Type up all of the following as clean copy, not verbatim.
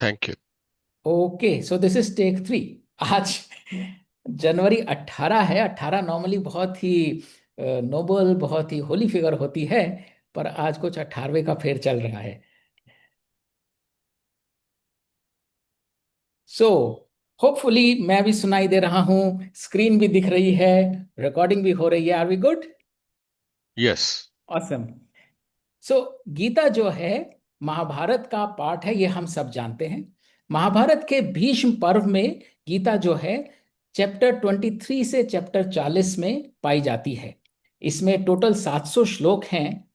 Thank you. Okay, so this is take 3। आज जनवरी 18 है। 18 normally बहुत ही नोबल, बहुत ही होली फिगर होती है, पर आज कुछ 18वें का फेर चल रहा है। सो होपफुली मैं भी सुनाई दे रहा हूँ, स्क्रीन भी दिख रही है, रिकॉर्डिंग भी हो रही है। Are we good? Yes. Awesome. So Gita जो है महाभारत का पार्ट है, ये हम सब जानते हैं। महाभारत के भीष्म पर्व में गीता जो है चैप्टर 23 से चैप्टर 40 में पाई जाती है। इसमें टोटल 700 श्लोक हैं।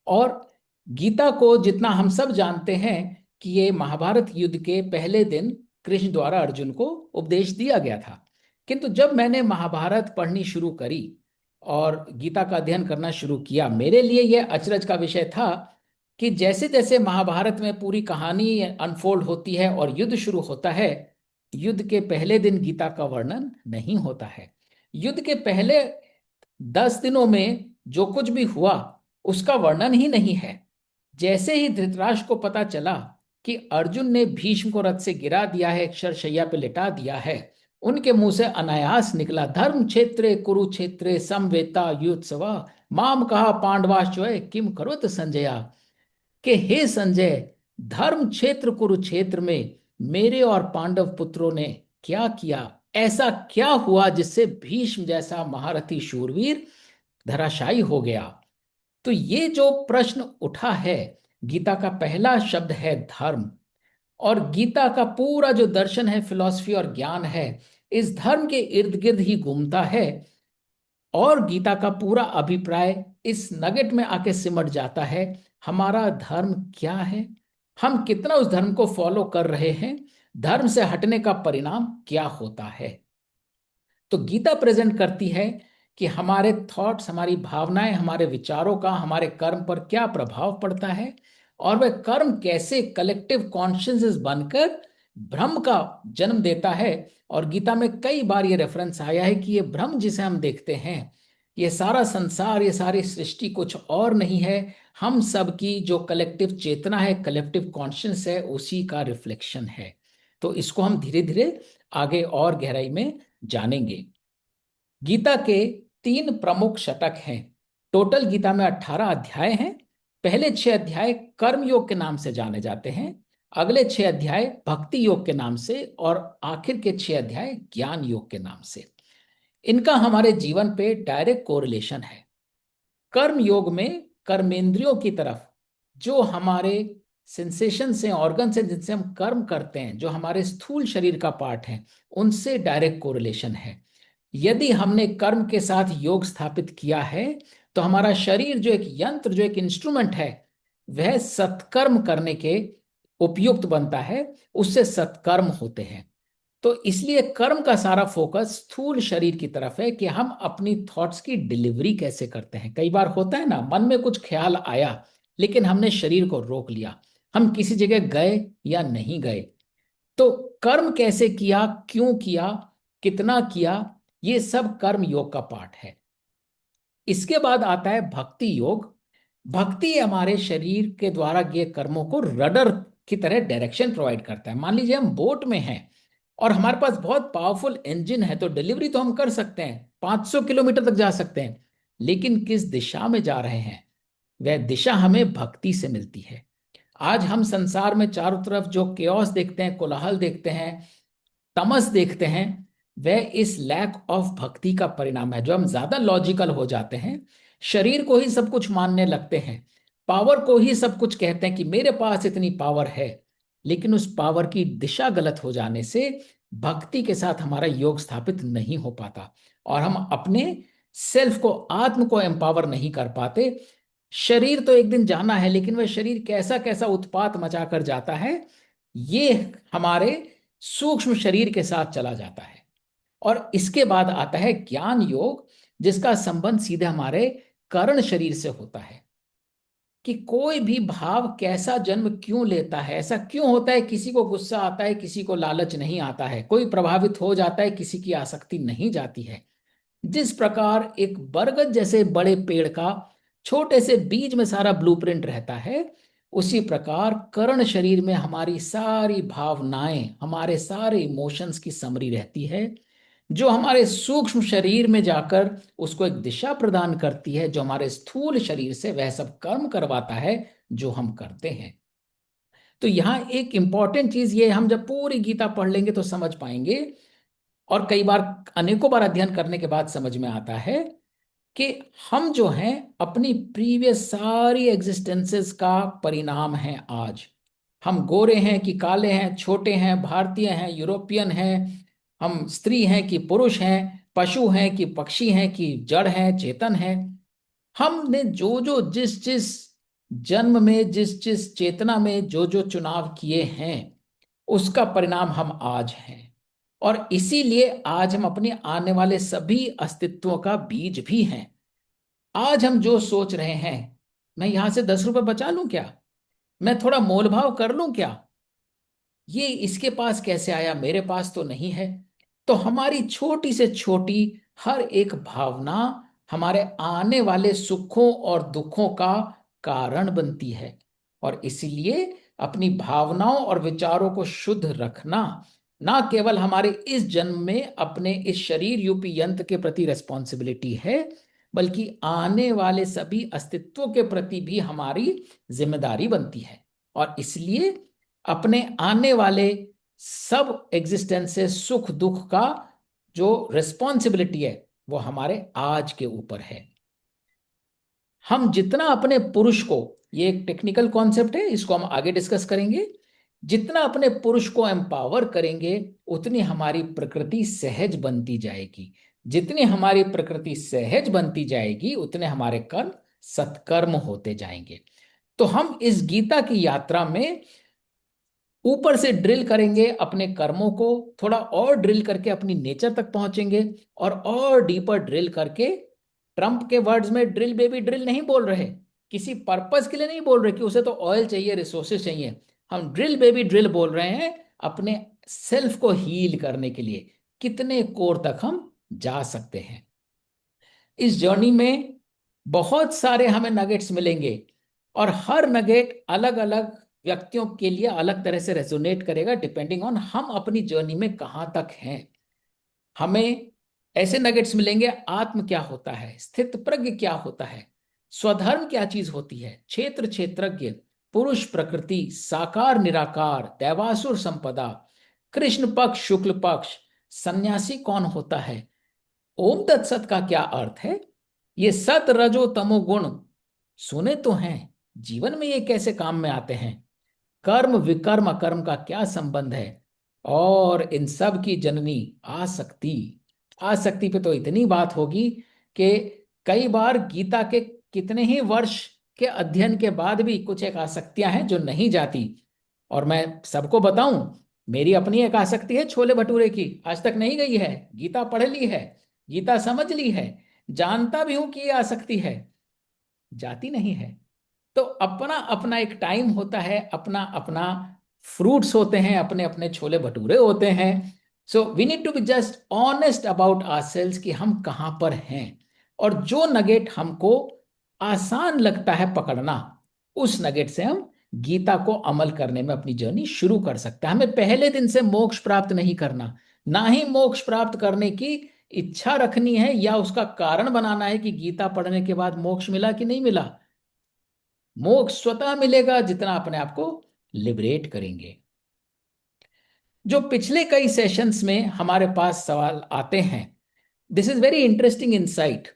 और गीता को जितना हम सब जानते हैं कि ये महाभारत युद्ध के पहले दिन कृष्ण द्वारा अर्जुन को उपदेश दिया गया था। किंतु जब मैंने महाभारत पढ़नी शुरू करी और गीता का अध्ययन करना शुरू किया, मेरे लिए यह अचरज का विषय था कि जैसे जैसे महाभारत में पूरी कहानी अनफोल्ड होती है और युद्ध शुरू होता है, युद्ध के पहले दिन गीता का वर्णन नहीं होता है। युद्ध के पहले 10 दिनों में जो कुछ भी हुआ उसका वर्णन ही नहीं है। जैसे ही धृतराष्ट्र को पता चला कि अर्जुन ने भीष्म को रथ से गिरा दिया है, अक्षरशैया पे लिटा दिया है, उनके मुंह से अनायास निकला, धर्म क्षेत्रे कुरुक्षेत्रे समवेता युत्सवा माम कहा पांडवाश्चय किम करोत संजया। कि हे संजय, धर्म क्षेत्र कुरुक्षेत्र में मेरे और पांडव पुत्रों ने क्या किया, ऐसा क्या हुआ जिससे भीष्म जैसा महारथी शूरवीर धराशायी हो गया। तो ये जो प्रश्न उठा है, गीता का पहला शब्द है धर्म। और गीता का पूरा जो दर्शन है, फिलॉसफी और ज्ञान है, इस धर्म के इर्द गिर्द ही घूमता है। और गीता का पूरा अभिप्राय इस नगेट में आके सिमट जाता है। हमारा धर्म क्या है, हम कितना उस धर्म को फॉलो कर रहे हैं, धर्म से हटने का परिणाम क्या होता है। तो गीता प्रेजेंट करती है कि हमारे थॉट्स, हमारी भावनाएं, हमारे विचारों का हमारे कर्म पर क्या प्रभाव पड़ता है, और वह कर्म कैसे कलेक्टिव कॉन्शियसनेस बनकर भ्रम का जन्म देता है। और गीता में कई बार ये रेफरेंस आया है कि ये भ्रम जिसे हम देखते हैं, ये सारा संसार, ये सारी सृष्टि कुछ और नहीं है, हम सब की जो कलेक्टिव चेतना है, कलेक्टिव कॉन्शियस है, उसी का रिफ्लेक्शन है। तो इसको हम धीरे धीरे आगे और गहराई में जानेंगे। गीता के 3 प्रमुख शतक हैं। टोटल गीता में 18 अध्याय हैं। पहले 6 अध्याय कर्म योग के नाम से जाने जाते हैं, अगले 6 अध्याय भक्ति योग के नाम से, और आखिर के 6 अध्याय ज्ञान योग के नाम से। इनका हमारे जीवन पे डायरेक्ट कोरिलेशन है। कर्म योग में कर्मेंद्रियों की तरफ, जो हमारे सेंसेशन से, ऑर्गन से जिनसे हम कर्म करते हैं, जो हमारे स्थूल शरीर का पार्ट है, उनसे डायरेक्ट कोरिलेशन है। यदि हमने कर्म के साथ योग स्थापित किया है, तो हमारा शरीर जो एक यंत्र, जो एक इंस्ट्रूमेंट है, वह सत्कर्म करने के उपयुक्त बनता है, उससे सत्कर्म होते हैं। तो इसलिए कर्म का सारा फोकस स्थूल शरीर की तरफ है कि हम अपनी थॉट्स की डिलीवरी कैसे करते हैं। कई बार होता है ना, मन में कुछ ख्याल आया लेकिन हमने शरीर को रोक लिया, हम किसी जगह गए या नहीं गए। तो कर्म कैसे किया, क्यों किया, कितना किया, ये सब कर्म योग का पार्ट है। इसके बाद आता है भक्ति योग। भक्ति हमारे शरीर के द्वारा किए कर्मों को रडर की तरह डायरेक्शन प्रोवाइड करता है। मान लीजिए हम बोट में हैं और हमारे पास बहुत पावरफुल इंजन है, तो डिलीवरी तो हम कर सकते हैं, 500 किलोमीटर तक जा सकते हैं, लेकिन किस दिशा में जा रहे हैं, वह दिशा हमें भक्ति से मिलती है। आज हम संसार में चारों तरफ जो केओस देखते हैं, कोलाहल देखते हैं, तमस देखते हैं, वह इस लैक ऑफ भक्ति का परिणाम है। जो हम ज्यादा लॉजिकल हो जाते हैं, शरीर को ही सब कुछ मानने लगते हैं, पावर को ही सब कुछ कहते हैं कि मेरे पास इतनी पावर है, लेकिन उस पावर की दिशा गलत हो जाने से भक्ति के साथ हमारा योग स्थापित नहीं हो पाता, और हम अपने सेल्फ को, आत्म को एम्पावर नहीं कर पाते। शरीर तो एक दिन जाना है, लेकिन वह शरीर कैसा कैसा उत्पात मचा कर जाता है, ये हमारे सूक्ष्म शरीर के साथ चला जाता है। और इसके बाद आता है ज्ञान योग, जिसका संबंध सीधे हमारे कर्ण शरीर से होता है। कि कोई भी भाव कैसा जन्म क्यों लेता है, ऐसा क्यों होता है, किसी को गुस्सा आता है, किसी को लालच नहीं आता है, कोई प्रभावित हो जाता है, किसी की आसक्ति नहीं जाती है। जिस प्रकार एक बरगद जैसे बड़े पेड़ का छोटे से बीज में सारा ब्लूप्रिंट रहता है, उसी प्रकार कर्ण शरीर में हमारी सारी भावनाएं, हमारे सारे इमोशंस की समरी रहती है, जो हमारे सूक्ष्म शरीर में जाकर उसको एक दिशा प्रदान करती है, जो हमारे स्थूल शरीर से वह सब कर्म करवाता है जो हम करते हैं। तो यहाँ एक इंपॉर्टेंट चीज ये, हम जब पूरी गीता पढ़ लेंगे तो समझ पाएंगे, और कई बार अनेकों बार अध्ययन करने के बाद समझ में आता है कि हम जो हैं अपनी प्रीवियस सारी एग्जिस्टेंसेस का परिणाम हैं आज। हम गोरे हैं कि काले हैं, छोटे हैं, भारतीय हैं, यूरोपियन हैं, हम स्त्री हैं कि पुरुष हैं, पशु हैं कि पक्षी हैं, कि जड़ हैं, चेतन हैं। हमने जो जो जिस जिस जन्म में, जिस जिस चेतना में जो जो चुनाव किए हैं, उसका परिणाम हम आज हैं। और इसीलिए आज हम अपने आने वाले सभी अस्तित्वों का बीज भी हैं। आज हम जो सोच रहे हैं, मैं यहां से 10 रुपए बचा लूं क्या, मैं थोड़ा मोल भाव कर लूं क्या, ये इसके पास कैसे आया, मेरे पास तो नहीं है। तो हमारी छोटी से छोटी हर एक भावना हमारे आने वाले सुखों और दुखों का कारण बनती है। और इसीलिए अपनी भावनाओं और विचारों को शुद्ध रखना ना केवल हमारे इस जन्म में अपने इस शरीर रूपी यंत्र के प्रति रेस्पॉन्सिबिलिटी है, बल्कि आने वाले सभी अस्तित्वों के प्रति भी हमारी जिम्मेदारी बनती है। और इसलिए अपने आने वाले सब एग्जिस्टेंस से सुख दुख का जो रिस्पॉन्सिबिलिटी है वो हमारे आज के ऊपर है। हम जितना अपने पुरुष को, ये एक टेक्निकल कॉन्सेप्ट है, इसको हम आगे डिस्कस करेंगे, जितना अपने पुरुष को एम्पावर करेंगे उतनी हमारी प्रकृति सहज बनती जाएगी। जितनी हमारी प्रकृति सहज बनती जाएगी उतने हमारे कर्म सत्कर्म होते जाएंगे। तो हम इस गीता की यात्रा में ऊपर से ड्रिल करेंगे अपने कर्मों को, थोड़ा और ड्रिल करके अपनी नेचर तक पहुंचेंगे, और डीपर ड्रिल करके, ट्रंप के वर्ड्स में ड्रिल बेबी ड्रिल नहीं बोल रहे, किसी पर्पस के लिए नहीं बोल रहे कि उसे तो ऑयल चाहिए, रिसोर्सेज चाहिए। हम ड्रिल बेबी ड्रिल बोल रहे हैं अपने सेल्फ को हील करने के लिए, कितने कोर तक हम जा सकते हैं। इस जर्नी में बहुत सारे हमें नगेट्स मिलेंगे, और हर नगेट अलग अलग व्यक्तियों के लिए अलग तरह से रेजोनेट करेगा, डिपेंडिंग ऑन हम अपनी जर्नी में कहां तक हैं। हमें ऐसे नगेट्स मिलेंगे, आत्म क्या होता है, स्थित प्रज्ञ क्या होता है, स्वधर्म क्या चीज होती है, क्षेत्र क्षेत्रज्ञ, पुरुष प्रकृति, साकार निराकार, दैवासुर संपदा, कृष्ण पक्ष शुक्ल पक्ष, सन्यासी कौन होता है, ओम तत्सत का क्या अर्थ है, ये सत रजो तमो गुण सुने तो हैं, जीवन में ये कैसे काम में आते हैं, कर्म विकर्म अकर्म का क्या संबंध है, और इन सब की जननी आसक्ति। आसक्ति पे तो इतनी बात होगी कि कई बार गीता के कितने ही वर्ष के अध्ययन के बाद भी कुछ एक आसक्तियां हैं जो नहीं जाती। और मैं सबको बताऊं, मेरी अपनी एक आसक्ति है छोले भटूरे की, आज तक नहीं गई है, गीता पढ़ ली है, गीता समझ ली है, जानता भी हूं कि ये आसक्ति है, जाती नहीं है। तो अपना अपना एक टाइम होता है, अपना अपना फ्रूट्स होते हैं, अपने अपने छोले भटूरे होते हैं। So we need to be just honest about ourselves कि हम कहां पर हैं, और जो नगेट हमको आसान लगता है पकड़ना, उस नगेट से हम गीता को अमल करने में अपनी जर्नी शुरू कर सकते हैं। हमें पहले दिन से मोक्ष प्राप्त नहीं करना, ना ही मोक्ष प्राप्त करने की इच्छा रखनी है या उसका कारण बनाना है कि गीता पढ़ने के बाद मोक्ष मिला कि नहीं मिला। मोक्ष स्वतः मिलेगा जितना अपने आप को लिबरेट करेंगे। जो पिछले कई सेशंस में हमारे पास सवाल आते हैं, this is very interesting insight.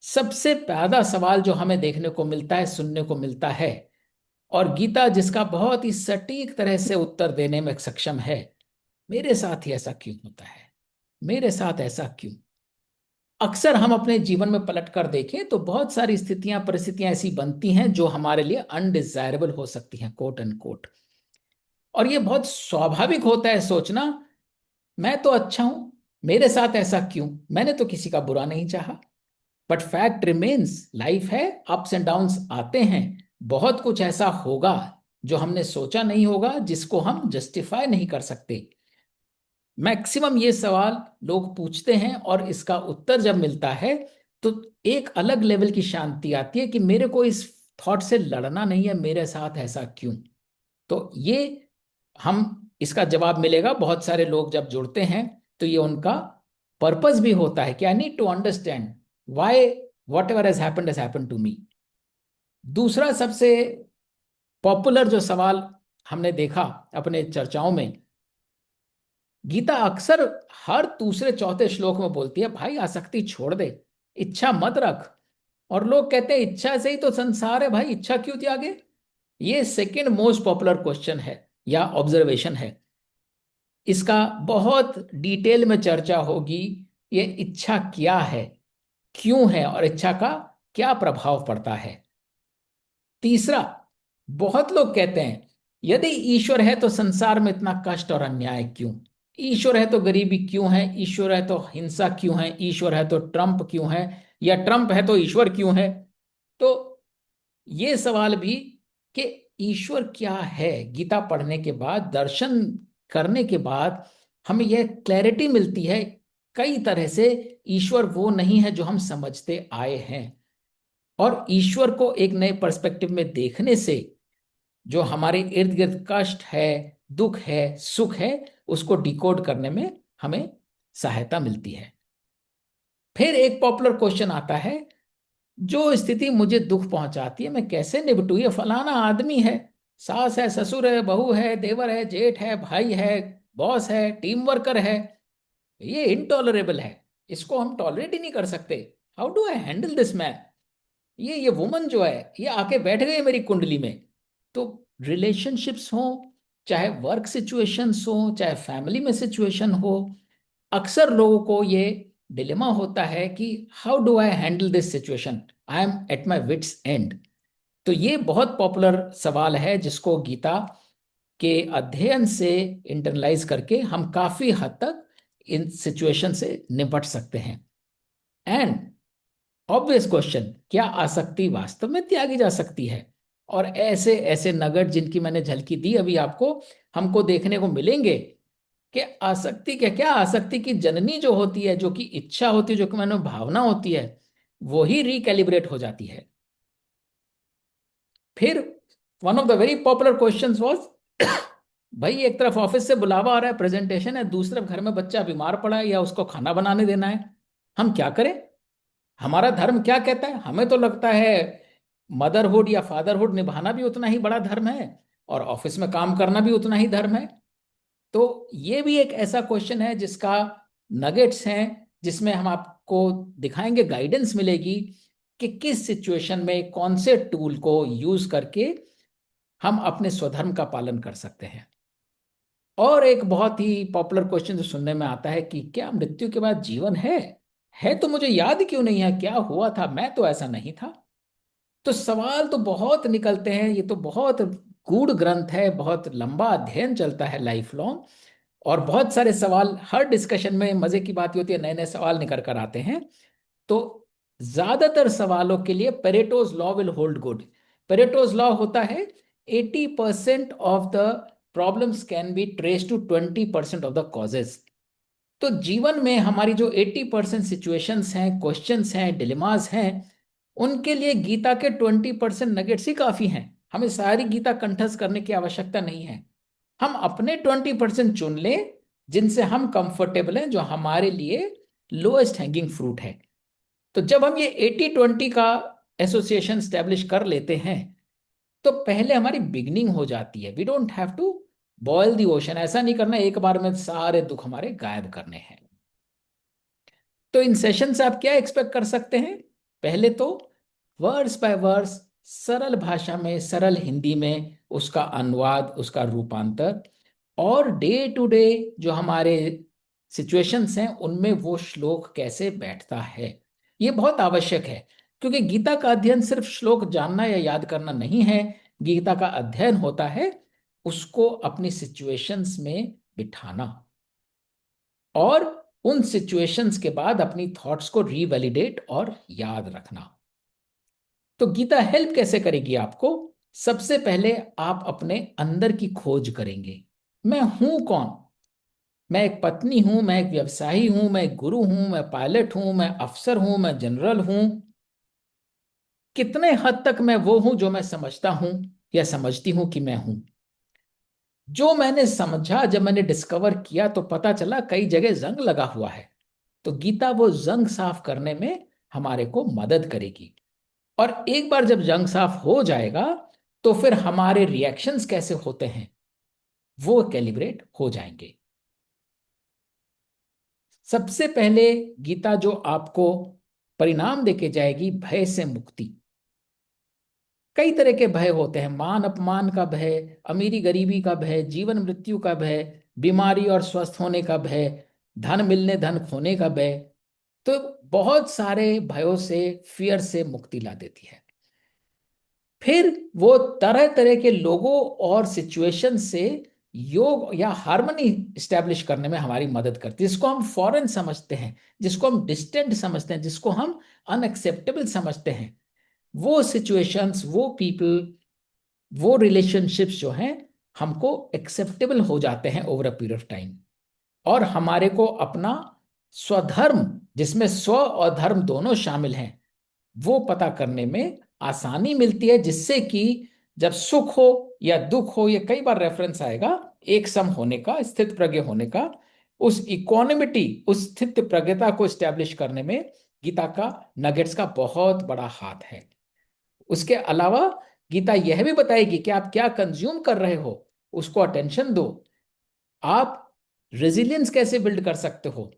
सबसे ज्यादा सवाल जो हमें देखने को मिलता है, सुनने को मिलता है, और गीता जिसका बहुत ही सटीक तरह से उत्तर देने में सक्षम है, मेरे साथ ही ऐसा क्यों होता है, मेरे साथ ऐसा क्यों। अक्सर हम अपने जीवन में पलट कर देखें तो बहुत सारी स्थितियां परिस्थितियां ऐसी बनती हैं जो हमारे लिए अनडिजायरेबल हो सकती हैं, कोट एंड कोट। और ये बहुत स्वाभाविक होता है सोचना, मैं तो अच्छा हूं, मेरे साथ ऐसा क्यों, मैंने तो किसी का बुरा नहीं चाहा। बट फैक्ट रिमेन्स, लाइफ है, अप्स एंड डाउन्स आते हैं, बहुत कुछ ऐसा होगा जो हमने सोचा नहीं होगा, जिसको हम जस्टिफाई नहीं कर सकते। मैक्सिमम ये सवाल लोग पूछते हैं, और इसका उत्तर जब मिलता है तो एक अलग लेवल की शांति आती है कि मेरे को इस थॉट से लड़ना नहीं है, मेरे साथ ऐसा क्यों। तो ये हम इसका जवाब मिलेगा, बहुत सारे लोग जब जुड़ते हैं तो ये उनका पर्पस भी होता है कि I need to understand why whatever has happened to me. दूसरा सबसे पॉपुलर जो सवाल हमने देखा अपने चर्चाओं में, गीता अक्सर हर दूसरे चौथे श्लोक में बोलती है भाई आसक्ति छोड़ दे, इच्छा मत रख। और लोग कहते हैं इच्छा से ही तो संसार है, भाई इच्छा क्यों त्यागे। ये सेकंड मोस्ट पॉपुलर क्वेश्चन है या ऑब्जर्वेशन है। इसका बहुत डिटेल में चर्चा होगी, ये इच्छा क्या है, क्यों है, और इच्छा का क्या प्रभाव पड़ता है। तीसरा, बहुत लोग कहते हैं यदि ईश्वर है तो संसार में इतना कष्ट और अन्याय क्यों। ईश्वर है तो गरीबी क्यों है, ईश्वर है तो हिंसा क्यों है, ईश्वर है तो ट्रंप क्यों है, या ट्रंप है तो ईश्वर क्यों है। तो ये सवाल भी कि ईश्वर क्या है, गीता पढ़ने के बाद, दर्शन करने के बाद हमें यह क्लैरिटी मिलती है कई तरह से। ईश्वर वो नहीं है जो हम समझते आए हैं, और ईश्वर को एक नए पर्सपेक्टिव में देखने से जो हमारे इर्द गिर्द कष्ट है, दुख है, सुख है, उसको डिकोड करने में हमें सहायता मिलती है। फिर एक पॉपुलर क्वेश्चन आता है, जो स्थिति मुझे दुख पहुंचाती है मैं कैसे निपटूं। ये फलाना आदमी है, सास है, ससुर है, बहू है, देवर है, जेठ है, भाई है, बॉस है, टीम वर्कर है, ये इनटॉलरेबल है, इसको हम टॉलरेट ही नहीं कर सकते। How do I handle this man. ये वुमन जो है ये आके बैठ गई मेरी कुंडली में। तो रिलेशनशिप्स हो, चाहे वर्क सिचुएशंस हो, चाहे फैमिली में सिचुएशन हो, अक्सर लोगों को ये डिलेमा होता है कि how do I handle this situation, I am at my wits end. तो ये बहुत पॉपुलर सवाल है जिसको गीता के अध्ययन से इंटरनलाइज करके हम काफी हद तक इन सिचुएशन से निपट सकते हैं। एंड ऑब्वियस क्वेश्चन, क्या आसक्ति वास्तव में त्यागी जा सकती है। और ऐसे ऐसे नगट जिनकी मैंने झलकी दी अभी आपको, हमको देखने को मिलेंगे कि आसक्ति क्या क्या, आसक्ति की जननी जो होती है, जो कि इच्छा होती है, जो कि मन में भावना होती है, वो ही रिकैलिब्रेट हो जाती है। फिर one of the very popular questions was, भाई एक तरफ ऑफिस से बुलावा आ रहा है, प्रेजेंटेशन है, दूसरे तरफ घर में बच्चा बीमार पड़ा है या उसको खाना बनाने देना है, हम क्या करें। हमारा धर्म क्या कहता है, हमें तो लगता है मदरहुड या फादरहुड निभाना भी उतना ही बड़ा धर्म है, और ऑफिस में काम करना भी उतना ही धर्म है। तो ये भी एक ऐसा क्वेश्चन है जिसका नगेट्स हैं, जिसमें हम आपको दिखाएंगे, गाइडेंस मिलेगी कि किस सिचुएशन में कौन से टूल को यूज करके हम अपने स्वधर्म का पालन कर सकते हैं। और एक बहुत ही पॉपुलर क्वेश्चन जो सुनने में आता है कि क्या मृत्यु के बाद जीवन है तो मुझे याद क्यों नहीं है क्या हुआ था, मैं तो ऐसा नहीं था। तो सवाल तो बहुत निकलते हैं, ये तो बहुत गूढ़ ग्रंथ है, बहुत लंबा अध्ययन चलता है लाइफ लॉन्ग, और बहुत सारे सवाल, हर डिस्कशन में मजे की बात ये होती है नए नए सवाल निकल कर आते हैं। तो ज्यादातर सवालों के लिए Pareto's law will hold good. Pareto's law होता है 80% of the problems can be trace to 20% of the causes. तो जीवन में हमारी जो 80% सिचुएशंस हैं, क्वेश्चंस हैं, डिलेमास हैं, उनके लिए गीता के 20% नगेट्स ही काफी हैं। हमें सारी गीता कंठस्थ करने की आवश्यकता नहीं है। हम अपने 20% चुन लें जिनसे हम कंफर्टेबल हैं, जो हमारे लिए लोएस्ट हैंगिंग फ्रूट है। तो जब हम ये 80-20 का एसोसिएशन स्टैब्लिश कर लेते हैं तो पहले हमारी बिगनिंग हो जाती है। We don't have to boil the ocean, ऐसा नहीं करना एक बार में सारे दुख हमारे गायब करने हैं। तो इन सेशन से आप क्या एक्सपेक्ट कर सकते हैं। पहले तो वर्ड्स बाय वर्ड्स, सरल भाषा में, सरल हिंदी में उसका अनुवाद, उसका रूपांतर, और डे टू डे जो हमारे सिचुएशंस हैं उनमें वो श्लोक कैसे बैठता है, ये बहुत आवश्यक है। क्योंकि गीता का अध्ययन सिर्फ श्लोक जानना या याद करना नहीं है। गीता का अध्ययन होता है उसको अपनी सिचुएशंस में बिठाना, और उन सिचुएशंस के बाद अपनी थॉट्स को रीवैलिडेट और याद रखना। तो गीता हेल्प कैसे करेगी आपको। सबसे पहले आप अपने अंदर की खोज करेंगे। मैं हूं कौन। मैं एक पत्नी हूं, मैं एक व्यवसायी हूं, मैं एक गुरु हूं, मैं पायलट हूं, मैं अफसर हूं, मैं जनरल हूं, कितने हद तक मैं वो हूं जो मैं समझता हूं या समझती हूं कि मैं हूं। जो मैंने समझा, जब मैंने डिस्कवर किया तो पता चला कई जगह जंग लगा हुआ है। तो गीता वो जंग साफ करने में हमारे को मदद करेगी। और एक बार जब जंग साफ हो जाएगा तो फिर हमारे रिएक्शंस कैसे होते हैं वो कैलिब्रेट हो जाएंगे। सबसे पहले गीता जो आपको परिणाम देके जाएगी, भय से मुक्ति। कई तरह के भय होते हैं, मान अपमान का भय, अमीरी गरीबी का भय, जीवन मृत्यु का भय, बीमारी और स्वस्थ होने का भय, धन मिलने धन खोने का भय। तो बहुत सारे भयों से, फियर से मुक्ति ला देती है। फिर वो तरह तरह के लोगों और सिचुएशन से योग या हार्मनी स्टैब्लिश करने में हमारी मदद करती है, जिसको हम फॉरेन समझते हैं, जिसको हम डिस्टेंट समझते हैं, जिसको हम अनएक्सेप्टेबल समझते हैं। वो सिचुएशंस, वो पीपल, वो रिलेशनशिप्स जो हैं हमको एक्सेप्टेबल हो जाते हैं over a period of time. और हमारे को अपना स्वधर्म, जिसमें स्व और धर्म दोनों शामिल हैं, वो पता करने में आसानी मिलती है, जिससे कि जब सुख हो या दुख हो, ये कई बार रेफरेंस आएगा एक सम होने का, स्थित प्रज्ञ होने का, उस इक्वानिमिटी, उस स्थित प्रज्ञता को स्टैब्लिश करने में गीता का, नगेट्स का बहुत बड़ा हाथ है। उसके अलावा गीता यह भी बताएगी कि आप क्या कंज्यूम कर रहे हो, उसको अटेंशन दो। आप रेजिलियंस कैसे बिल्ड कर सकते हो।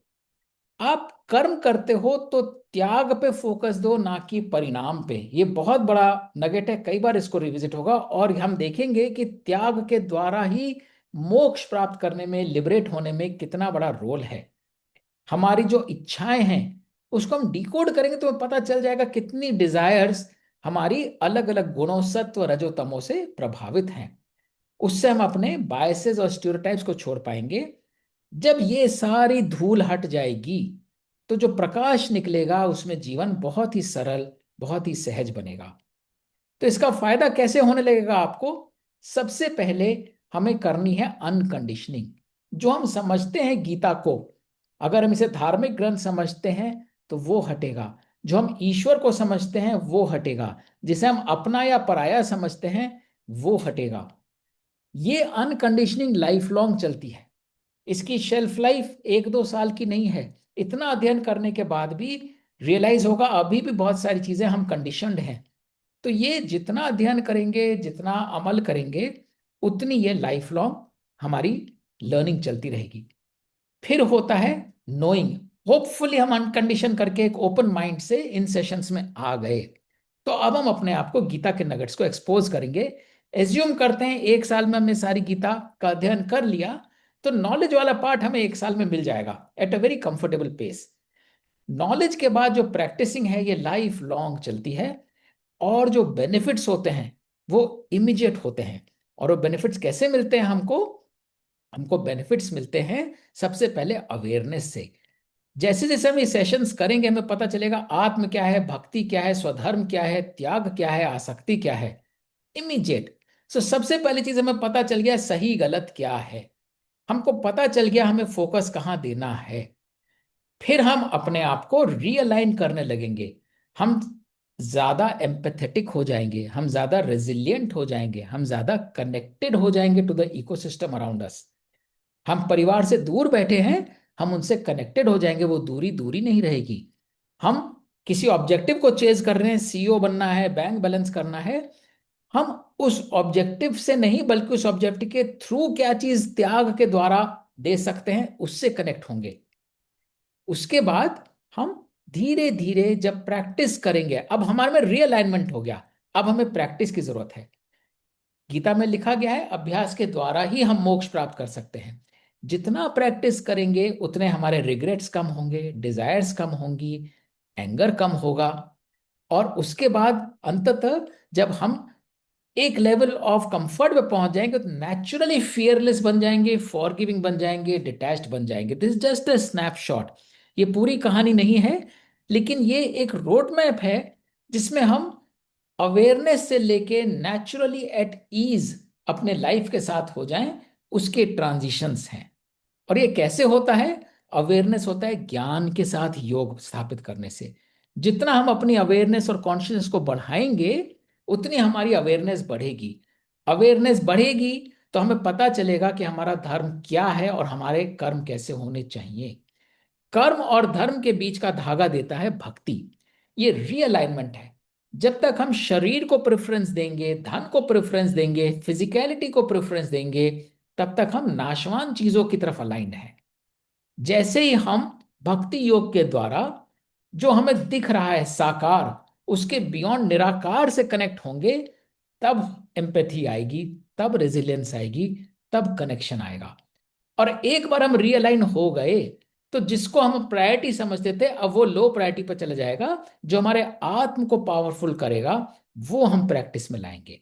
आप कर्म करते हो तो त्याग पे फोकस दो, ना कि परिणाम पे। ये बहुत बड़ा नगेट है, कई बार इसको रिविजिट होगा और हम देखेंगे कि त्याग के द्वारा ही मोक्ष प्राप्त करने में, लिबरेट होने में कितना बड़ा रोल है। हमारी जो इच्छाएं हैं उसको हम डिकोड करेंगे तो हमें पता चल जाएगा कितनी डिजायर्स हमारी अलग अलग गुणों, सत्व रजो तमो से प्रभावित हैं। उससे हम अपने बायसेस और स्टीरियोटाइप्स को छोड़ पाएंगे। जब ये सारी धूल हट जाएगी तो जो प्रकाश निकलेगा उसमें जीवन बहुत ही सरल, बहुत ही सहज बनेगा। तो इसका फायदा कैसे होने लगेगा आपको। सबसे पहले हमें करनी है अनकंडीशनिंग। जो हम समझते हैं गीता को, अगर हम इसे धार्मिक ग्रंथ समझते हैं तो वो हटेगा। जो हम ईश्वर को समझते हैं वो हटेगा। जिसे हम अपना या पराया समझते हैं वो हटेगा। ये अनकंडीशनिंग लाइफ लॉन्ग चलती है। इसकी शेल्फ लाइफ एक दो साल की नहीं है। इतना अध्ययन करने के बाद भी रियलाइज होगा अभी भी बहुत सारी चीजें हम कंडीशनड हैं। तो ये जितना अध्ययन करेंगे, जितना अमल करेंगे, उतनी ये लाइफ लॉन्ग हमारी लर्निंग चलती रहेगी। फिर होता है नोइंग। होपफुली हम अनकंडीशन करके एक ओपन माइंड से इन सेशंस में आ गए। तो अब हम अपने आप को गीता के नगेट्स को एक्सपोज करेंगे। एज्यूम करते हैं एक साल में हमने सारी गीता का अध्ययन कर लिया, तो नॉलेज वाला पार्ट हमें एक साल में मिल जाएगा at a very comfortable pace. Knowledge के बाद जो प्रैक्टिसिंग है ये लाइफ लॉन्ग चलती है। और जो बेनिफिट्स होते हैं वो इमीडिएट होते हैं। और वो बेनिफिट्स कैसे मिलते हैं हमको। हमको बेनिफिट्स मिलते हैं सबसे पहले अवेयरनेस से। जैसे जैसे हम ये सेशंस करेंगे हमें पता चलेगा आत्म क्या है, भक्ति क्या है, स्वधर्म क्या है, त्याग क्या है, आसक्ति क्या है। इमीडिएट। सो सबसे पहली चीज हमें पता चल गया सही गलत क्या है। हमको पता चल गया हमें फोकस कहाँ देना है। फिर हम अपने आप को रीअलाइन करने लगेंगे। हम ज्यादा एम्पैथेटिक हो जाएंगे, हम ज्यादा रेजिलियंट हो जाएंगे, हम ज्यादा कनेक्टेड हो जाएंगे to the ecosystem around us. हम परिवार से दूर बैठे हैं, हम उनसे कनेक्टेड हो जाएंगे, वो दूरी दूरी नहीं रहेगी। हम किसी ऑब्जेक्टिव को चेज कर रहे हैं, सीईओ बनना है, बैंक बैलेंस करना है, हम उस ऑब्जेक्टिव से नहीं बल्कि उस ऑब्जेक्टिव के थ्रू क्या चीज त्याग के द्वारा दे सकते हैं उससे कनेक्ट होंगे। उसके बाद हम धीरे धीरे जब प्रैक्टिस करेंगे, अब हमारे में रीअलाइनमेंट हो गया, अब हमें प्रैक्टिस की जरूरत है। गीता में लिखा गया है अभ्यास के द्वारा ही हम मोक्ष प्राप्त कर सकते हैं। जितना प्रैक्टिस करेंगे उतने हमारे रिग्रेट्स कम होंगे, डिजायर्स कम होंगी, एंगर कम होगा। और उसके बाद अंततः जब हम एक लेवल ऑफ कंफर्ट पे पहुंच जाएंगे तो नेचुरली फियरलेस बन जाएंगे, फॉरगिविंग बन जाएंगे, डिटैच्ड बन जाएंगे। This just a snapshot. ये पूरी कहानी नहीं है, लेकिन ये एक रोड मैप है जिसमें हम अवेयरनेस से लेके नेचुरली एट ईज अपने लाइफ के साथ हो जाएं, उसके ट्रांजिशंस हैं। और ये कैसे होता है। अवेयरनेस होता है ज्ञान के साथ योग स्थापित करने से। जितना हम अपनी अवेयरनेस और कॉन्शियसनेस को बढ़ाएंगे उतनी हमारी अवेयरनेस बढ़ेगी। अवेयरनेस बढ़ेगी तो हमें पता चलेगा कि हमारा धर्म क्या है और हमारे कर्म कैसे होने चाहिए। कर्म और धर्म के बीच का धागा देता है भक्ति। ये रीअलाइनमेंट है। जब तक हम शरीर को प्रेफरेंस देंगे, धन को प्रेफरेंस देंगे, फिजिकलिटी को प्रेफरेंस देंगे, तब तक हम नाशवान चीजों की तरफ अलाइन है। जैसे ही हम भक्ति योग के द्वारा जो हमें दिख रहा है साकार, उसके बियॉन्ड निराकार से कनेक्ट होंगे, तब एम्पैथी आएगी, तब रेजिलियंस आएगी, तब कनेक्शन आएगा। और एक बार हम रियलाइन हो गए तो जिसको हम प्रायोरिटी समझते थे अब वो लो प्रायोरिटी पर चला जाएगा। जो हमारे आत्म को पावरफुल करेगा वो हम प्रैक्टिस में लाएंगे।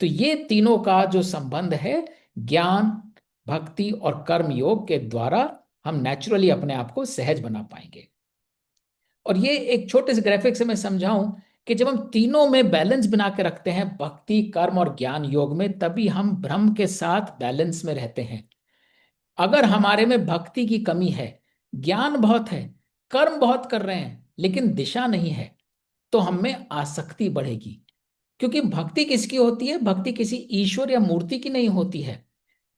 तो ये तीनों का जो संबंध है, ज्ञान, भक्ति और कर्म योग के द्वारा हम नेचुरली अपने आप को सहज बना पाएंगे। और ये एक छोटे से ग्राफिक से मैं समझाऊं कि जब हम तीनों में बैलेंस बना के रखते हैं, भक्ति, कर्म और ज्ञान योग में, तभी हम ब्रह्म के साथ बैलेंस में रहते हैं। अगर हमारे में भक्ति की कमी है, ज्ञान बहुत है, कर्म बहुत कर रहे हैं लेकिन दिशा नहीं है, तो हम में आसक्ति बढ़ेगी। क्योंकि भक्ति किसकी होती है? भक्ति किसी ईश्वर या मूर्ति की नहीं होती है।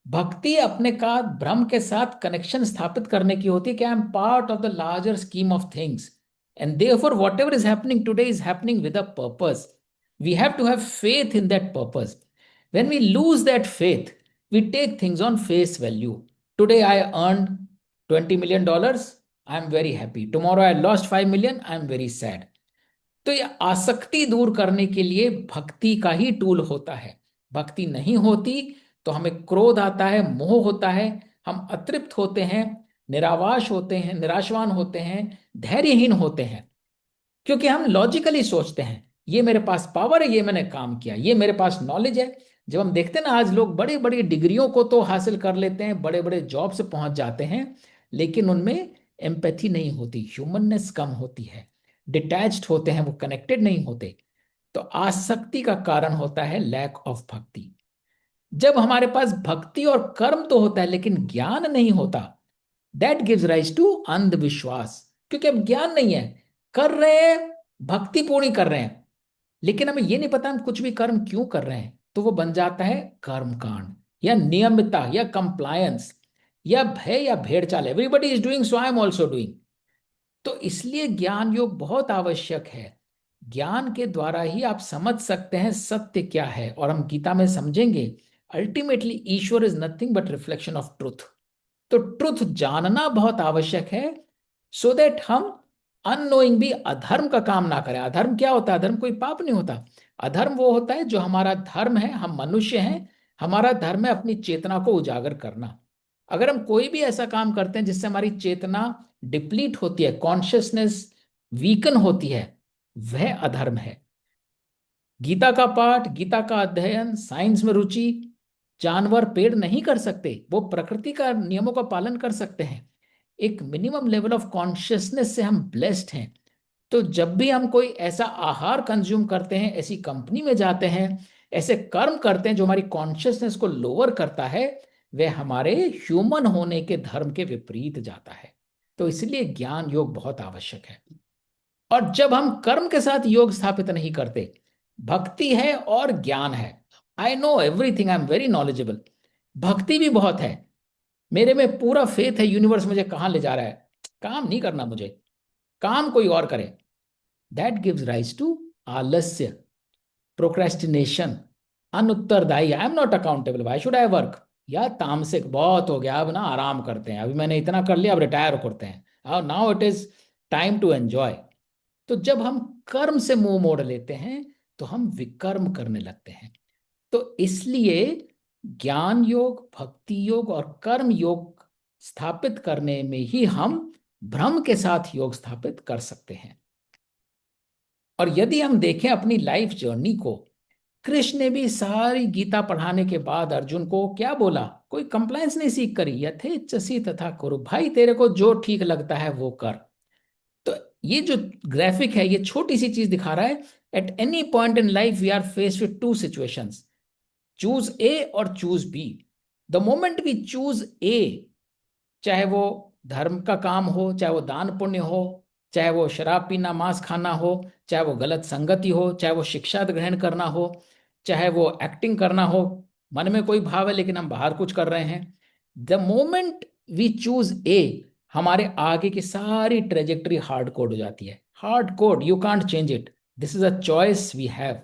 भक्ति अपने का ब्रह्म के साथ कनेक्शन स्थापित करने की होती है कि I am part of the larger scheme of things and therefore whatever is happening today is happening with a purpose. We have to have faith in that purpose. When we lose that faith, we take things on face value. Today I earn $20 million, I am very happy. Tomorrow I lost 5 million, I am very sad. तो ये आसक्ति दूर करने के लिए भक्ति का ही tool होता है। भक्ति नहीं होती तो हमें क्रोध आता है, मोह होता है, हम अतृप्त होते हैं, निरावाश होते हैं, निराशवान होते हैं, धैर्यहीन होते हैं। क्योंकि हम लॉजिकली सोचते हैं ये मेरे पास पावर है, ये मैंने काम किया, ये मेरे पास नॉलेज है। जब हम देखते हैं ना, आज लोग बड़ी बड़ी डिग्रियों को तो हासिल कर लेते हैं, बड़े बड़े जॉब से पहुंच जाते हैं, लेकिन उनमें एम्पैथी नहीं होती, ह्यूमननेस कम होती है, डिटैच्ड होते हैं, वो कनेक्टेड नहीं होते। तो आसक्ति का कारण होता है लैक ऑफ भक्ति। जब हमारे पास भक्ति और कर्म तो होता है लेकिन ज्ञान नहीं होता, दैट गिव्स राइज टू अंधविश्वास। क्योंकि अब ज्ञान नहीं है, कर रहे हैं, भक्ति पूर्ण कर रहे हैं, लेकिन हमें ये नहीं पता हम कुछ भी कर्म क्यों कर रहे हैं, तो वो बन जाता है कर्म कांड या नियमितता या कंप्लायंस या भय या भेड़ चाल। Everybody is doing so I am also doing. तो इसलिए ज्ञान योग बहुत आवश्यक है। ज्ञान के द्वारा ही आप समझ सकते हैं सत्य क्या है। और हम गीता में समझेंगे ultimately Ishwar is nothing but reflection of truth. तो ट्रुथ जानना बहुत आवश्यक है, सो दैट हम अननोइंग भी अधर्म का काम ना करें। अधर्म क्या होता है? अधर्म कोई पाप नहीं होता। अधर्म वो होता है जो हमारा धर्म है, हम मनुष्य हैं, हमारा धर्म है अपनी चेतना को उजागर करना। अगर हम कोई भी ऐसा काम करते हैं जिससे हमारी चेतना डिप्लीट होती है, कॉन्शियसनेस वीकन होती है, वह अधर्म है। गीता का पाठ, गीता का अध्ययन, साइंस में रुचि जानवर पेड़ नहीं कर सकते, वो प्रकृति का नियमों का पालन कर सकते हैं। एक मिनिमम लेवल ऑफ कॉन्शियसनेस से हम ब्लेस्ड हैं। तो जब भी हम कोई ऐसा आहार कंज्यूम करते हैं, ऐसी कंपनी में जाते हैं, ऐसे कर्म करते हैं जो हमारी कॉन्शियसनेस को लोअर करता है, वह हमारे ह्यूमन होने के धर्म के विपरीत जाता है। तो इसलिए ज्ञान योग बहुत आवश्यक है। और जब हम कर्म के साथ योग स्थापित नहीं करते, भक्ति है और ज्ञान है, I know everything, I am very knowledgeable, भक्ति भी बहुत है, मेरे में पूरा फेथ है यूनिवर्स मुझे कहाँ ले जा रहा है, काम नहीं करना मुझे, काम कोई और करे, दैट गिव्स राइज टू आलस्य, प्रोक्रेस्टिनेशन, अनुत्तरदायी, I am not accountable, why should I work. या तामसिक, बहुत हो गया, अब ना आराम करते हैं, अभी मैंने इतना कर लिया, अब रिटायर करते हैं, now it is time to enjoy. तो जब हम कर्म से मुंह मोड़ लेते हैं तो हम विकर्म करने लगते हैं। तो इसलिए ज्ञान योग, भक्ति योग और कर्म योग स्थापित करने में ही हम ब्रह्म के साथ योग स्थापित कर सकते हैं। और यदि हम देखें अपनी लाइफ जर्नी को, कृष्ण ने भी सारी गीता पढ़ाने के बाद अर्जुन को क्या बोला? कोई कंप्लायंस नहीं सीख करी, यथेच्छसि तथा कुरु, भाई तेरे को जो ठीक लगता है वो कर। तो ये जो ग्राफिक है ये छोटी सी चीज दिखा रहा है, at any point in life we are faced with two situations, choose A और choose B. The moment we choose A, चाहे वो धर्म का काम हो, चाहे वो दान पुण्य हो, चाहे वो शराब पीना, मांस खाना हो, चाहे वो गलत संगति हो, चाहे वो शिक्षा ग्रहण करना हो, चाहे वो एक्टिंग करना हो। मन में कोई भाव है लेकिन हम बाहर कुछ कर रहे हैं। The moment we choose a, हमारे आगे की सारी ट्रेजेक्टरी हार्ड कोड हो जाती है। Hard code, you can't change it, this is a choice we have.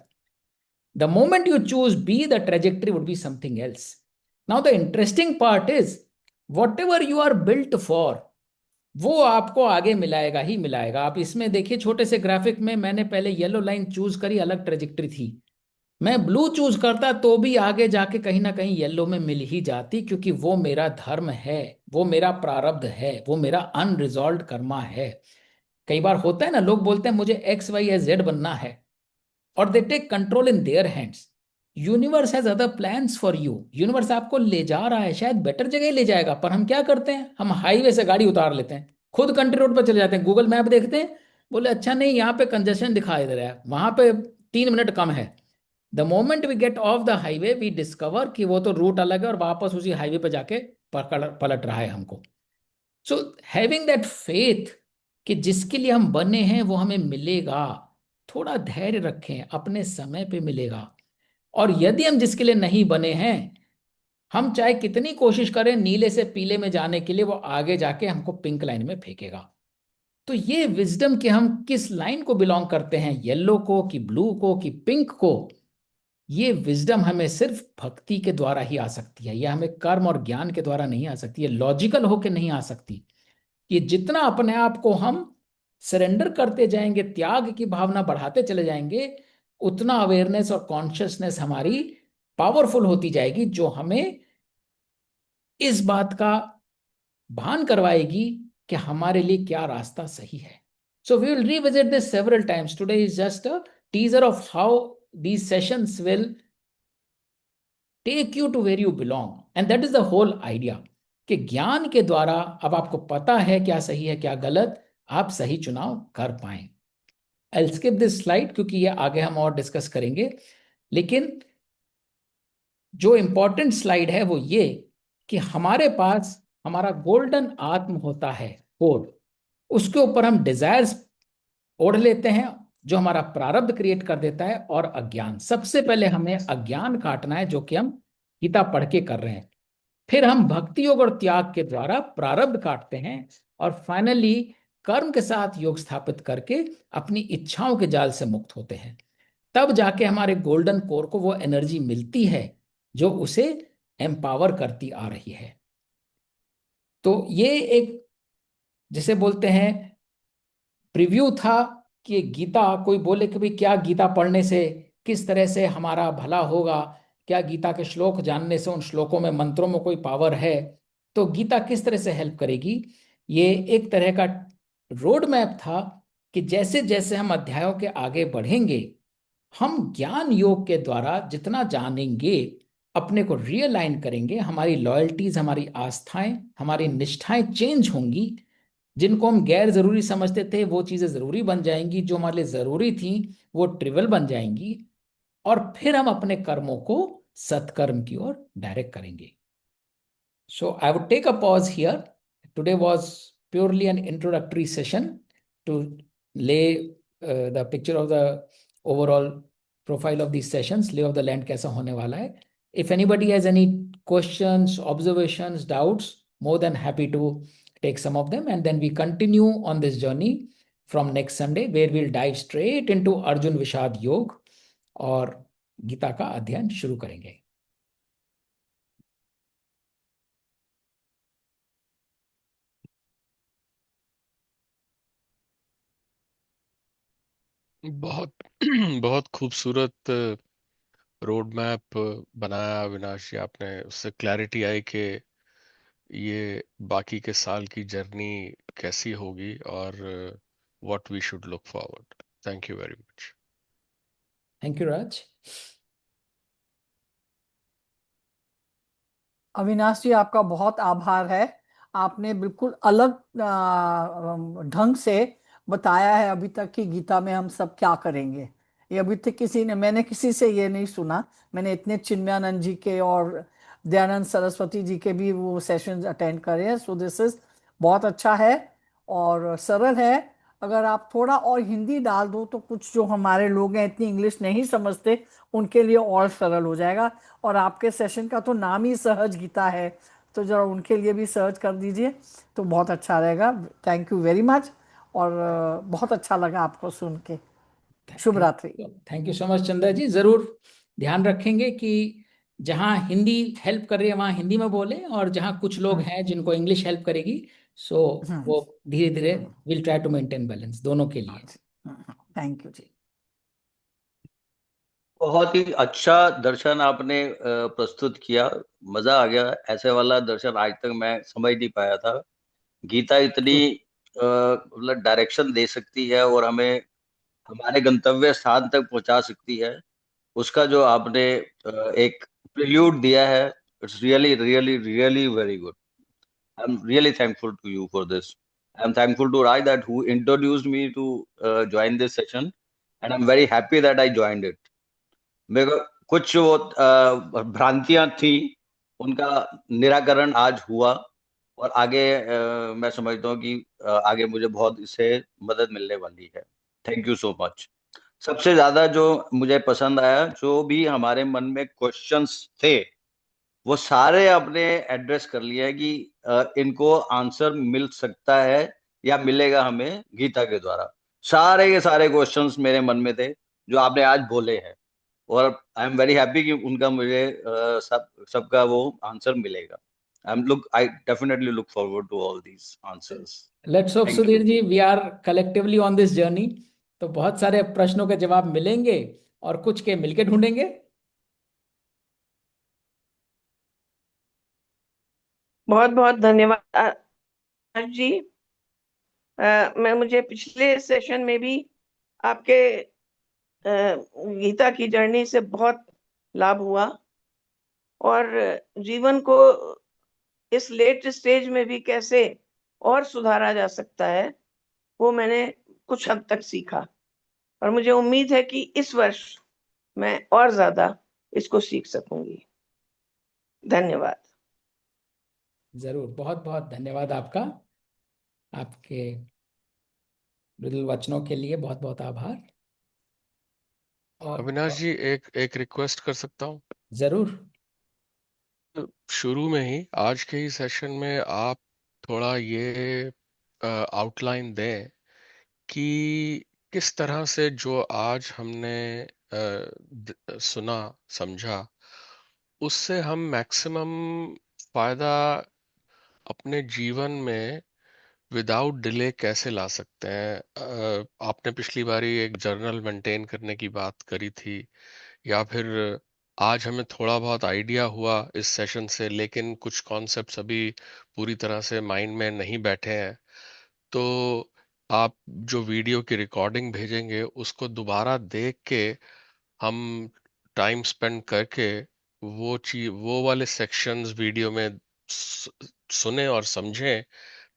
The moment you choose B, the trajectory would be something else. Now, the interesting part is whatever you are built for, वो आपको आगे मिलाएगा ही मिलाएगा। आप इसमें देखिए, छोटे से graphic में मैंने पहले येलो लाइन चूज करी, अलग ट्रेजेक्टरी थी। मैं ब्लू चूज करता तो भी आगे जाके कहीं ना कहीं येलो में मिल ही जाती, क्योंकि वो मेरा धर्म है, वो मेरा प्रारब्ध है, वो मेरा अनरिजॉल्व कर्मा है। कई बार होता है ना, लोग बोलते हैं मुझे एक्स वाई या जेड बनना है, और they take control in their hands. Universe has other plans for you. Universe आपको ले जा रहा है, शायद बेटर जगह ही ले जाएगा, पर हम क्या करते हैं, हम हाईवे से गाड़ी उतार लेते हैं, खुद कंट्री रोड पर चले जाते हैं, गूगल मैप देखते हैं, बोले अच्छा नहीं यहाँ पे कंजेशन दिखाई दे रहा है, वहां पे 3 मिनट कम है। The moment we get off the highway we discover कि वो तो रूट अलग है, और वापस उसी हाईवे पे जाके पकड़ पलट रहा है हमको। सो हैविंग दैट फेथ कि जिसके लिए हम बने हैं वो हमें मिलेगा, थोड़ा धैर्य रखें, अपने समय पे मिलेगा। और यदि हम जिसके लिए नहीं बने हैं, हम चाहे कितनी कोशिश करें नीले से पीले में जाने के लिए, वो आगे जाके हमको पिंक लाइन में फेंकेगा। तो ये विजडम कि हम किस लाइन को बिलोंग करते हैं, येलो को कि ब्लू को कि पिंक को, ये विजडम हमें सिर्फ भक्ति के द्वारा ही आ सकती है। यह हमें कर्म और ज्ञान के द्वारा नहीं आ सकती, ये लॉजिकल होके नहीं आ सकती। ये जितना अपने आप को हम सरेंडर करते जाएंगे, त्याग की भावना बढ़ाते चले जाएंगे, उतना अवेयरनेस और कॉन्शियसनेस हमारी पावरफुल होती जाएगी, जो हमें इस बात का भान करवाएगी कि हमारे लिए क्या रास्ता सही है। So we will revisit this several times, today is just a teaser of how these sessions will take you to where you belong, and that is the whole idea, कि ज्ञान के द्वारा अब आपको पता है क्या सही है क्या गलत, आप सही चुनाव कर पाए। I'll skip this slide क्योंकि ये आगे हम और डिस्कस करेंगे, लेकिन जो इंपॉर्टेंट स्लाइड है वो ये कि हमारे पास हमारा गोल्डन आत्म होता है, कोड, उसके ऊपर हम डिजायर्स ओढ़ लेते हैं, जो हमारा प्रारब्ध क्रिएट कर देता है, और अज्ञान। सबसे पहले हमें अज्ञान काटना है, जो कि हम गीता पढ़ के कर रहे हैं। फिर हम भक्ति योग और त्याग के द्वारा प्रारब्ध काटते हैं, और फाइनली कर्म के साथ योग स्थापित करके अपनी इच्छाओं के जाल से मुक्त होते हैं। तब जाके हमारे गोल्डन कोर को वो एनर्जी मिलती है जो उसे एम्पावर करती आ रही है। तो ये एक, जिसे बोलते हैं, प्रीव्यू था कि गीता, कोई बोले कि भाई क्या गीता पढ़ने से किस तरह से हमारा भला होगा, क्या गीता के श्लोक जानने से, उन श्लोकों में मंत्रों में कोई पावर है, तो गीता किस तरह से हेल्प करेगी। ये एक तरह का रोड मैप था कि जैसे जैसे हम अध्यायों के आगे बढ़ेंगे, हम ज्ञान योग के द्वारा जितना जानेंगे, अपने को रियलाइन करेंगे, हमारी लॉयल्टीज, हमारी आस्थाएं, हमारी निष्ठाएं चेंज होंगी। जिनको हम गैर जरूरी समझते थे वो चीजें जरूरी बन जाएंगी, जो हमारे लिए जरूरी थी वो ट्रिवियल बन जाएंगी, और फिर हम अपने कर्मों को सत्कर्म की ओर डायरेक्ट करेंगे। So I would take a pause here. Today was purely an introductory session to lay the picture of the overall profile of this sessions, lay of the land कैसा होने वाला है। If anybody has any questions, observations, doubts, more than happy to take some of them, and then we continue on this journey from next Sunday, where we'll dive straight into Arjun Vishad Yog और गीता का अध्ययन शुरू करेंगे। बहुत बहुत खूबसूरत road map बनाया अविनाश जी आपने। उससे क्लैरिटी आई कि ये बाकी के साल की जर्नी कैसी होगी और what we should look forward. Thank you very much. Thank you Raj. Avinash ji, आपका बहुत आभार है। आपने बिल्कुल अलग ढंग से बताया है अभी तक कि गीता में हम सब क्या करेंगे। ये अभी तक मैंने किसी से ये नहीं सुना। मैंने इतने चिन्मयानंद जी के और दयानंद सरस्वती जी के भी वो सेशंस अटेंड करे हैं। सो दिस इज बहुत अच्छा है और सरल है। अगर आप थोड़ा और हिंदी डाल दो तो कुछ जो हमारे लोग हैं इतनी इंग्लिश नहीं समझते, उनके लिए और सरल हो जाएगा। और आपके सेशन का तो नाम ही सहज गीता है, तो जरा उनके लिए भी सर्च कर दीजिए तो बहुत अच्छा रहेगा। Thank you very much. और बहुत अच्छा लगा आपको सुन के। शुभ रात्रि। Thank you so much Chandra ji. जरूर ध्यान रखेंगे कि जहाँ हिंदी हेल्प कर रही है वहाँ हिंदी में बोलें, और जहाँ कुछ लोग हम्म हैं जिनको इंग्लिश हेल्प करेगी, सो हम्म वो धीरे धीरे हम्म, will try to maintain balance दोनों के हाँ लिए। जी। थैंक यू जी। बहुत ही अच्छा दर्शन आपने प्रस्तुत किया। मजा आ गया। ऐसे वाला दर्शन आज तक मैं समझ नहीं पाया था। गीता इतनी मतलब डायरेक्शन दे सकती है और हमें हमारे गंतव्य स्थान तक पहुंचा सकती है। उसका जो आपने एक प्रिल्यूड दिया है, it's really really really very good. I am really thankful to you for this. I am thankful to Rai that who introduced me to join this session, and I am very happy that I joined it. मेरे को कुछ वो भ्रांतियां थी, उनका निराकरण आज हुआ। और आगे मैं समझता हूँ कि आगे मुझे बहुत इससे मदद मिलने वाली है। Thank you so much. सबसे ज्यादा जो मुझे पसंद आया, जो भी हमारे मन में क्वेश्चंस थे वो सारे आपने एड्रेस कर लिया है कि इनको आंसर मिल सकता है या मिलेगा हमें गीता के द्वारा। सारे के सारे क्वेश्चंस मेरे मन में थे जो आपने आज बोले हैं, और आई एम वेरी हैप्पी कि उनका मुझे सबका वो आंसर मिलेगा। I definitely look forward to all these answers. Let's hope thank Sudhir you. जी, we are collectively on this journey. तो बहुत सारे प्रश्नों के जवाब मिलेंगे और कुछ के मिलके ढूंढेंगे। बहुत बहुत धन्यवाद आकाश जी। मैं मुझे पिछले सेशन में भी आपके गीता की जर्नी से बहुत लाभ हुआ, और जीवन को इस लेट स्टेज में भी कैसे और सुधारा जा सकता है वो मैंने कुछ हद तक सीखा। और मुझे उम्मीद है कि इस वर्ष मैं और ज्यादा इसको सीख सकूंगी। धन्यवाद। जरूर, बहुत बहुत धन्यवाद आपका। आपके मृदुल वचनों के लिए बहुत बहुत आभार। अविनाश और जी, एक एक रिक्वेस्ट कर सकता हूँ? जरूर। शुरू में ही आज के ही सेशन में आप थोड़ा ये आउटलाइन दें कि किस तरह से जो आज हमने सुना, समझा, उससे हम मैक्सिमम फायदा अपने जीवन में विदाउट डिले कैसे ला सकते हैं। आपने पिछली बारी एक जर्नल मेंटेन करने की बात करी थी, या फिर आज हमें थोड़ा बहुत आइडिया हुआ इस सेशन से, लेकिन कुछ कॉन्सेप्ट्स अभी पूरी तरह से माइंड में नहीं बैठे हैं। तो आप जो वीडियो की रिकॉर्डिंग भेजेंगे उसको दोबारा देख के हम टाइम स्पेंड करके वो वाले सेक्शंस वीडियो में सुने और समझें,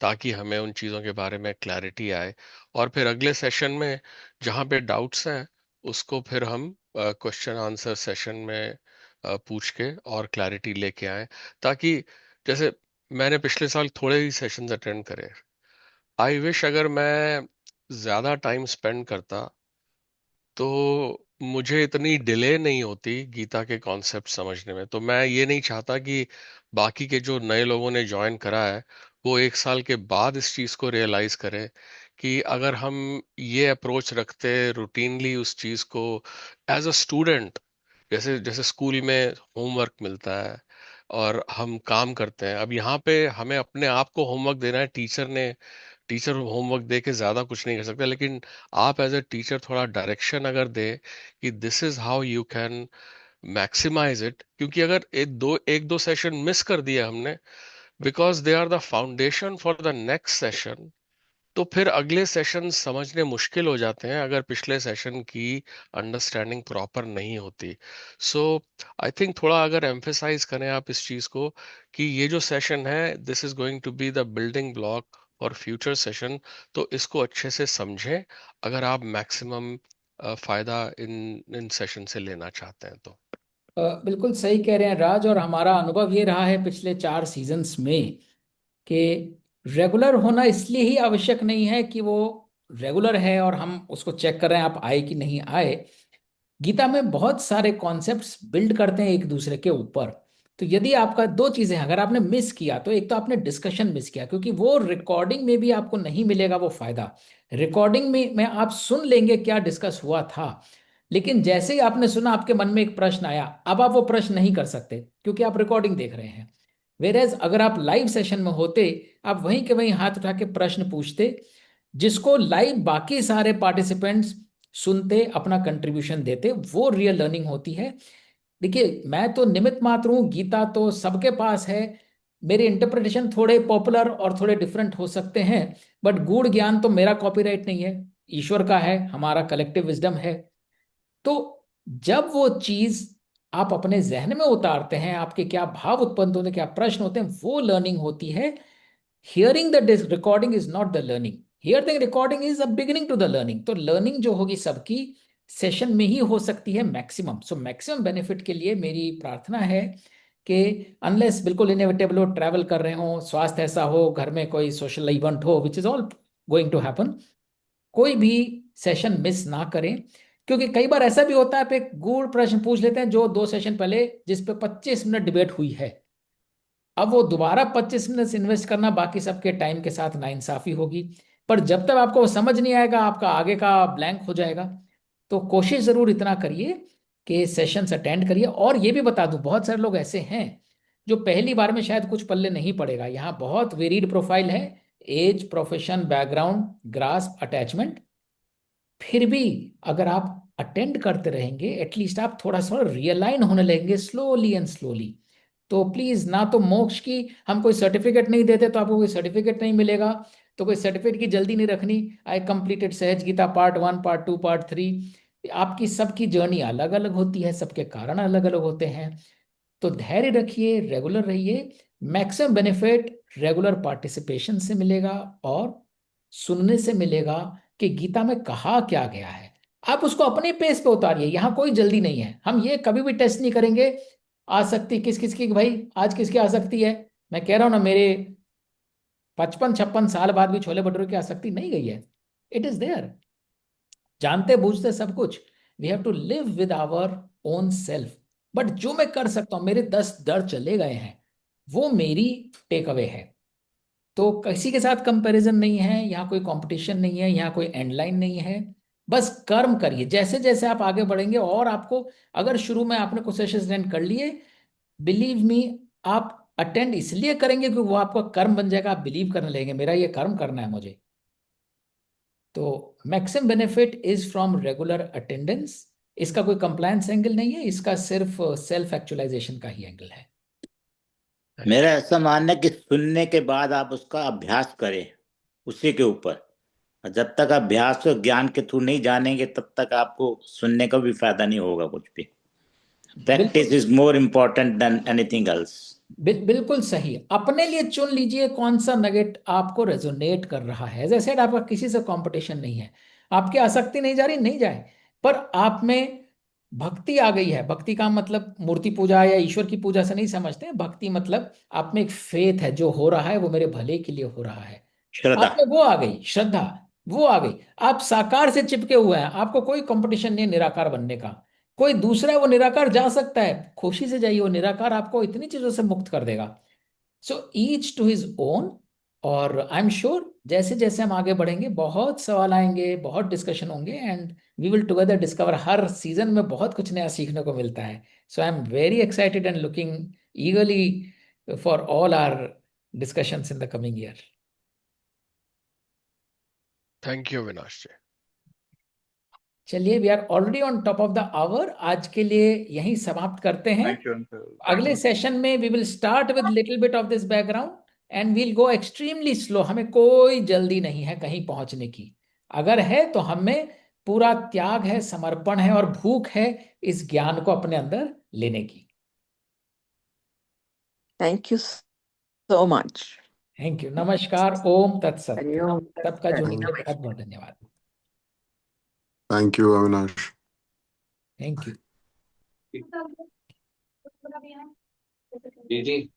ताकि हमें उन चीज़ों के बारे में क्लैरिटी आए। और फिर अगले सेशन में जहाँ पे डाउट्स हैं उसको फिर हम क्वेश्चन आंसर सेशन में पूछ के और क्लैरिटी लेके आए, ताकि जैसे मैंने पिछले साल थोड़े ही सेशंस अटेंड करे। आई विश अगर मैं ज़्यादा टाइम स्पेंड करता तो मुझे इतनी डिले नहीं होती गीता के कॉन्सेप्ट समझने में। तो मैं ये नहीं चाहता कि बाकी के जो नए लोगों ने ज्वाइन करा है वो एक साल के बाद इस चीज़ को रियलाइज करें कि अगर हम ये अप्रोच रखते रूटीनली उस चीज़ को एज अ स्टूडेंट, जैसे जैसे स्कूल में होमवर्क मिलता है और हम काम करते हैं, अब यहाँ पे हमें अपने आप को होमवर्क देना है। टीचर होमवर्क दे के ज्यादा कुछ नहीं कर सकता, लेकिन आप एज ए टीचर थोड़ा डायरेक्शन अगर दे कि this is how you can maximize it. क्योंकि अगर एक दो सेशन मिस कर दिया हमने, because they are the foundation for the next session, तो फिर अगले सेशन समझने मुश्किल हो जाते हैं अगर पिछले सेशन की अंडरस्टैंडिंग प्रॉपर नहीं होती। सो आई थिंक थोड़ा अगर एम्फेसाइज करें आप इस चीज को कि ये जो सेशन है this is going to be the building block for future session, तो इसको अच्छे से समझें अगर आप मैक्सिमम फायदा इन इन सेशन से लेना चाहते हैं तो। बिल्कुल सही कह रहे हैं राज, और हमारा अनुभव ये रहा है पिछले 4 सीजन्स में कि रेगुलर होना इसलिए ही आवश्यक नहीं है कि वो रेगुलर है और हम उसको चेक कर रहे हैं आप आए कि नहीं आए, गीता में बहुत सारे कॉन्सेप्ट्स बिल्ड करते हैं एक दूसरे के ऊपर। तो यदि आपका दो चीजें हैं, अगर आपने मिस किया तो एक तो आपने डिस्कशन मिस किया, क्योंकि वो रिकॉर्डिंग में भी आपको नहीं मिलेगा वो फायदा। रिकॉर्डिंग में आप सुन लेंगे क्या डिस्कस हुआ था, लेकिन जैसे ही आपने सुना आपके मन में एक प्रश्न आया, अब आप वो प्रश्न नहीं कर सकते क्योंकि आप रिकॉर्डिंग देख रहे हैं। वेरेज अगर आप लाइव सेशन में होते, आप वहीं के वहीं हाथ उठा के प्रश्न पूछते, जिसको लाइव बाकी सारे पार्टिसिपेंट्स सुनते, अपना कंट्रीब्यूशन देते, वो रियल लर्निंग होती है। देखिए मैं तो निमित्त मात्र हूँ, गीता तो सबके पास है। मेरे इंटरप्रिटेशन थोड़े पॉपुलर और थोड़े डिफरेंट हो सकते हैं, बट गूढ़ ज्ञान तो मेरा कॉपीराइट नहीं है, ईश्वर का है, हमारा कलेक्टिव विजडम है। तो जब वो चीज आप अपने जहन में उतारते हैं, आपके क्या भाव उत्पन्न होते हैं, क्या प्रश्न होते हैं, वो लर्निंग होती है। Hearing the recording is not the learning, hearing recording is a beginning to the learning. तो लर्निंग जो होगी सबकी सेशन में ही हो सकती है मैक्सिमम। सो मैक्सिमम बेनिफिट के लिए मेरी प्रार्थना है कि अनलेस बिल्कुल इनएविटेबल हो, ट्रैवल कर रहे हो, स्वास्थ्य ऐसा हो, घर में कोई सोशल इवेंट हो, which is all going to happen, कोई भी सेशन मिस ना करें। क्योंकि कई बार ऐसा भी होता है, आप एक गूढ़ प्रश्न पूछ लेते हैं जो 2 सेशन पहले जिस पे 25 मिनट डिबेट हुई है, अब वो दोबारा 25 मिनट इन्वेस्ट करना बाकी सबके टाइम के साथ नाइंसाफी होगी। पर जब तक आपको वो समझ नहीं आएगा, आपका आगे का ब्लैंक हो जाएगा। तो कोशिश जरूर इतना करिए कि सेशंस अटेंड करिए। और ये भी बता दूं, बहुत सारे लोग ऐसे हैं जो पहली बार में शायद कुछ पल्ले नहीं पड़ेगा, यहाँ बहुत वेरीड प्रोफाइल है, age, profession, background, grasp, attachment. फिर भी अगर आप अटेंड करते रहेंगे, एटलीस्ट आप थोड़ा सा रियलाइन होने लगेंगे स्लोली एंड स्लोली। तो प्लीज, ना तो मोक्ष की हम कोई सर्टिफिकेट नहीं देते तो आपको कोई सर्टिफिकेट नहीं मिलेगा, तो कोई सर्टिफिकेट की जल्दी नहीं रखनी। आई कंप्लीटेड सहज गीता पार्ट 1, पार्ट 2, पार्ट 3। आपकी सबकी जर्नी अलग अलग होती है, सबके कारण अलग अलग होते हैं। तो धैर्य रखिए, रेगुलर रहिए। मैक्सिमम बेनिफिट रेगुलर पार्टिसिपेशन से मिलेगा और सुनने से मिलेगा कि गीता में कहा क्या गया है। आप उसको अपने पेस पे उतारिए, यहाँ कोई जल्दी नहीं है। हम ये कभी भी टेस्ट नहीं करेंगे आसक्ति किस किस की, भाई आज किसकी आसक्ति है। मैं कह रहा हूं ना, मेरे 55-56 साल बाद भी छोले भटूरे की आसक्ति नहीं गई है। इट इज देयर, जानते बूझते सब कुछ। We have to live with our own self. But जो मैं कर सकता हूं, मेरे 10 डर चले गए हैं, वो मेरी टेक अवे है। तो किसी के साथ कंपैरिजन नहीं है, यहाँ कोई कंपटीशन नहीं है, यहाँ कोई एंड लाइन नहीं है। बस कर्म करिए, जैसे जैसे आप आगे बढ़ेंगे। और आपको अगर शुरू में आपने कुछ सेशन अटेंड कर लिए, बिलीव मी, आप अटेंड इसलिए करेंगे कि वो आपका कर्म बन जाएगा, आप बिलीव करने लगेंगे मेरा ये कर्म करना है मुझे। तो maximum benefit is from regular attendance. इसका कोई कंप्लायंस एंगल नहीं है, इसका सिर्फ सेल्फ एक्चुअलाइजेशन का ही एंगल है। मेरा ऐसा मानना है कि सुनने के बाद आप उसका अभ्यास करें उसी के ऊपर। और जब तक अभ्यास और ज्ञान के थ्रू नहीं जानेंगे तब तक आपको सुनने का भी फायदा नहीं होगा कुछ भी। बिल्कुल, practice is more important than anything else. बिल्कुल सही। अपने लिए चुन लीजिए कौन सा नगेट आपको रेजोनेट कर रहा है। जैसे आपका किसी से कंपटीशन नहीं है, आपकी आसक्ति नहीं जा रही, नहीं जाए, पर आप में भक्ति आ गई है। भक्ति का मतलब मूर्ति पूजा या ईश्वर की पूजा से नहीं समझते हैं। भक्ति मतलब आप में एक फेथ है, जो हो रहा है वो मेरे भले के लिए हो रहा है। श्रद्धा। आप में वो आ गई, श्रद्धा वो आ गई। आप साकार से चिपके हुए हैं, आपको कोई कंपटीशन नहीं है निराकार बनने का। कोई दूसरा है वो निराकार जा सकता है, खुशी से जाइए, वो निराकार आपको इतनी चीजों से मुक्त कर देगा। So each to his own. और आई एम श्योर जैसे जैसे हम आगे बढ़ेंगे बहुत सवाल आएंगे, बहुत डिस्कशन होंगे, and we will together discover. हर सीजन में बहुत कुछ नया सीखने को मिलता है। So I am very excited and looking eagerly for all our discussions in the coming year. Thank you Avinash ji. चलिए, we are already on top of the hour. आज के लिए यहीं समाप्त करते हैं। Thank you uncle. अगले सेशन में we will start with little bit of this background and we'll go extremely slow. हमें कोई जल्दी नहीं है कहीं पहुंचने की। अगर है तो हमें पूरा त्याग है, समर्पण है और भूख है इस ज्ञान को अपने अंदर लेने की। Thank you so much. Thank you, नमस्कार, ओम तत्सत। हरिओम। सबका जुड़ने के लिए बहुत बहुत धन्यवाद। Thank you Avinash. Thank you. जी जी।